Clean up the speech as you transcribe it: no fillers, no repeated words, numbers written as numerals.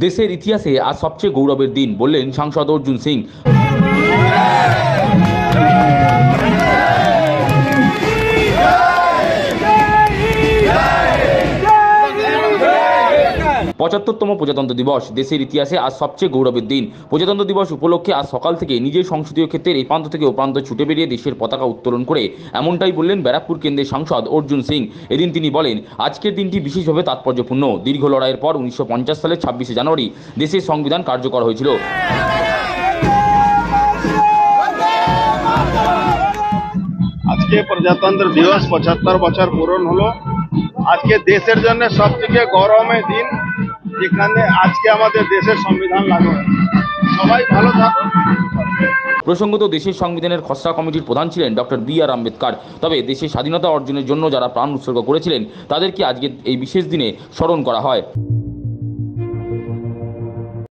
দেশের ইতিহাসে আজ সবচেয়ে গৌরবের দিন বললেন সাংসদ অর্জুন সিং। ৭৫তম প্রজাতন্ত্র দিবস দেশের ইতিহাসে আজ সবচেয়ে গৌরবের দিন। প্রজাতন্ত্র দিবস উপলক্ষে আজ সকাল থেকে নিজের সংসদীয় ক্ষেত্রের এই প্রান্ত থেকে ও প্রান্ত ছুটে বেরিয়ে দেশের পতাকা উত্তোলন করে এমনটাই বললেন ব্যারাকপুর কেন্দ্রের সাংসদ অর্জুন সিং। এদিন তিনি বলেন, আজকের দিনটি বিশেষভাবে তাৎপর্যপূর্ণ। দীর্ঘ লড়াইয়ের পর 1950 সালের 26শে জানুয়ারি দেশের সংবিধান কার্যকর হয়েছিল। আজকে প্রজাতন্ত্র দিবস 75 বছর পূরণ হলো। আজকে দেশের জন্য সবথেকে গৌরবের দিন, যেখানে আজকে আমাদের দেশের সংবিধান লাগু হয়েছে। সবাই ভালো থাকুন। প্রসঙ্গত দেশের সংবিধানের খসড়া কমিটির প্রধান ছিলেন ডক্টর বি.আর. আম্বেদকর। তবে দেশের স্বাধীনতা অর্জনের জন্য যারা প্রাণ উৎসর্গ করেছিলেন তাদেরকে আজকে এই বিশেষ দিনে স্মরণ করা হয়।